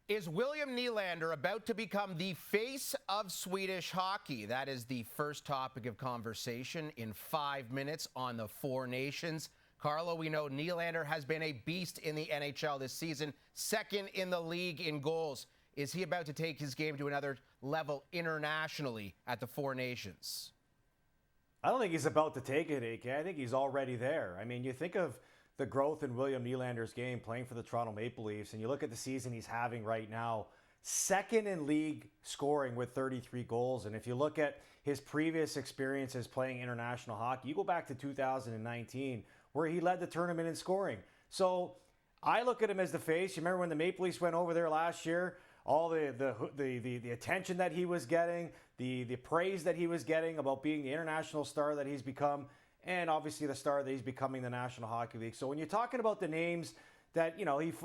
Is Wiliam Nylander about to become the face of Swedish hockey? That is the first topic of conversation in 5 minutes on the Four Nations. Carlo, we know Nylander has been a beast in the NHL this season, second in the league in goals. Is he about to take his game to another level internationally at the Four Nations? I don't think he's about to take it, AK. I think he's already there. I mean, you think of the growth in Wiliam Nylander's game playing for the Toronto Maple Leafs, and you look at the season he's having right now, second in league scoring with 33 goals. And if you look at his previous experiences playing international hockey, you go back to 2019 where he led the tournament in scoring. So I look at him as the face. You remember when the Maple Leafs went over there last year? All the attention that he was getting, the praise that he was getting about being the international star that he's become, and obviously the star that he's becoming the National Hockey League. So when you're talking about the names that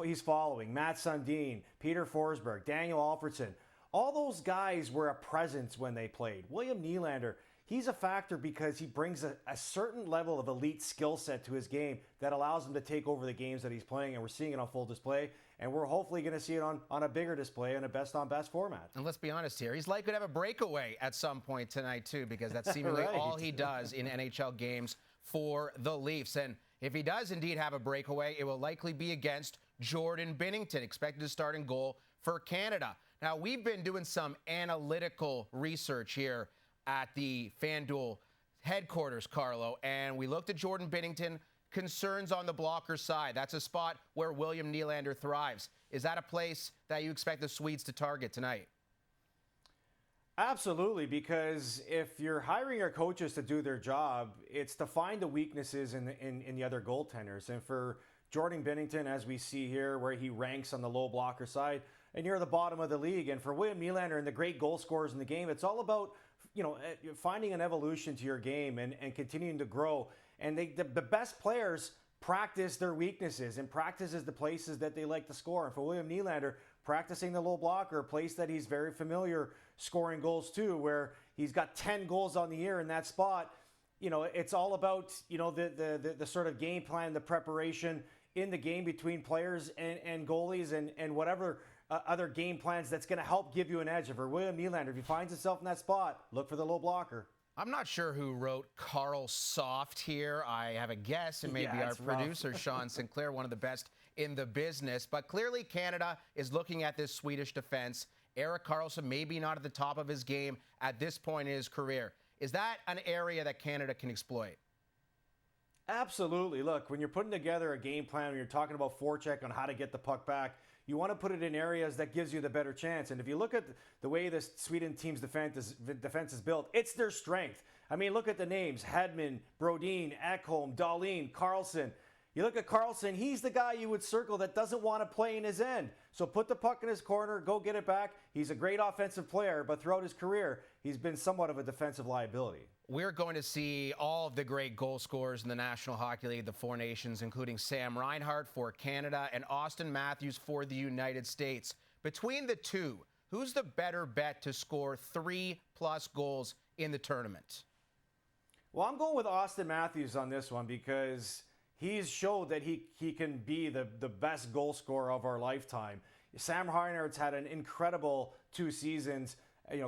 he's following, Matt Sundin, Peter Forsberg, Daniel Alfredsson, all those guys were a presence when they played. Wiliam Nylander, he's a factor because he brings a certain level of elite skill set to his game that allows him to take over the games that he's playing, and we're seeing it on full display. And we're hopefully going to see it on a bigger display in a best-on-best format. And let's be honest here, he's likely to have a breakaway at some point tonight, too, because that's seemingly right. all he does in NHL games for the Leafs. And if he does indeed have a breakaway, it will likely be against Jordan Binnington, expected to start in goal for Canada. Now, we've been doing some analytical research here at the FanDuel headquarters, Carlo, and we looked at Jordan Binnington. Concerns on the blocker side. That's a spot where Wiliam Nylander thrives. Is that a place that you expect the Swedes to target tonight? Absolutely, because if you're hiring your coaches to do their job, it's to find the weaknesses in the other goaltenders. And for Jordan Binnington, as we see here, where he ranks on the low blocker side, and you're at the bottom of the league. And for Wiliam Nylander and the great goal scorers in the game, it's all about finding an evolution to your game and continuing to grow. And the best players practice their weaknesses and practices the places that they like to score. And for Wiliam Nylander, practicing the low blocker, a place that he's very familiar scoring goals too, where he's got 10 goals on the year in that spot. It's all about, the sort of game plan, the preparation in the game between players and goalies and whatever other game plans that's going to help give you an edge. And for Wiliam Nylander, if he finds himself in that spot, look for the low blocker. I'm not sure who wrote Carl Soft here. I have a guess, and maybe our producer, Sean Sinclair, one of the best in the business. But clearly Canada is looking at this Swedish defense. Erik Karlsson maybe not at the top of his game at this point in his career. Is that an area that Canada can exploit? Absolutely. Look, when you're putting together a game plan, when you're talking about forecheck on how to get the puck back, you want to put it in areas that gives you the better chance. And if you look at the way this Sweden team's defense is built, it's their strength. I mean, look at the names: Hedman, Brodin, Ekholm, Dahlin, Karlsson. You look at Karlsson, he's the guy you would circle that doesn't want to play in his end. So put the puck in his corner, go get it back. He's a great offensive player, but throughout his career, he's been somewhat of a defensive liability. We're going to see all of the great goal scorers in the National Hockey League, the Four Nations, including Sam Reinhart for Canada and Austin Matthews for the United States. Between the two, who's the better bet to score 3+ goals in the tournament? Well, I'm going with Austin Matthews on this one because he's showed that he can be the best goal scorer of our lifetime. Sam Reinhart's had an incredible 2 seasons,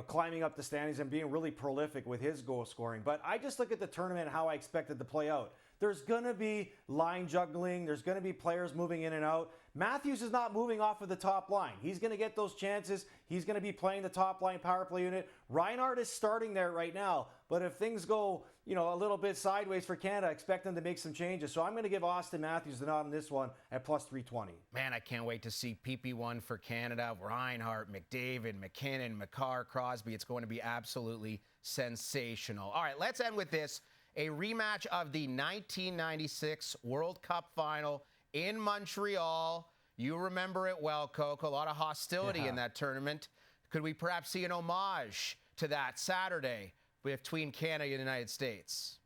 climbing up the standings and being really prolific with his goal scoring. But I just look at the tournament and how I expect it to play out. There's going to be line juggling. There's going to be players moving in and out. Matthews is not moving off of the top line. He's going to get those chances. He's going to be playing the top line power play unit. Reinhart is starting there right now. But if things go, a little bit sideways for Canada, expect them to make some changes. So I'm going to give Austin Matthews the nod on this one at plus 320. Man, I can't wait to see PP1 for Canada. Reinhart, McDavid, McKinnon, McCarr, Crosby. It's going to be absolutely sensational. All right, let's end with this. A rematch of the 1996 World Cup final in Montreal. You remember it well, Coco. A lot of hostility in that tournament. Could we perhaps see an homage to that Saturday between Canada and the United States?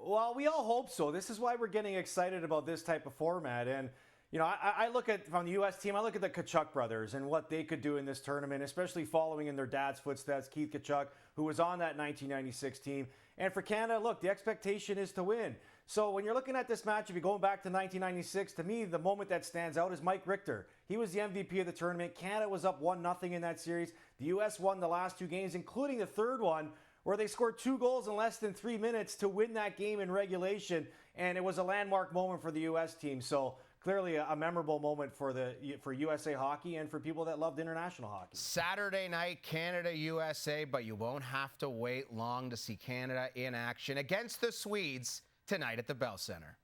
Well, we all hope so. This is why we're getting excited about this type of format. And, I look at, from the U.S. team, I look at the Tkachuk brothers and what they could do in this tournament, especially following in their dad's footsteps, Keith Tkachuk, who was on that 1996 team. And for Canada, look, the expectation is to win. So when you're looking at this match, if you're going back to 1996, to me, the moment that stands out is Mike Richter. He was the MVP of the tournament. Canada was up 1-0 in that series. The U.S. won the last 2 games, including the third one, where they scored 2 goals in less than 3 minutes to win that game in regulation. And it was a landmark moment for the U.S. team. So clearly a memorable moment for USA hockey and for people that loved international hockey. Saturday night, Canada-USA, but you won't have to wait long to see Canada in action against the Swedes tonight at the Bell Center.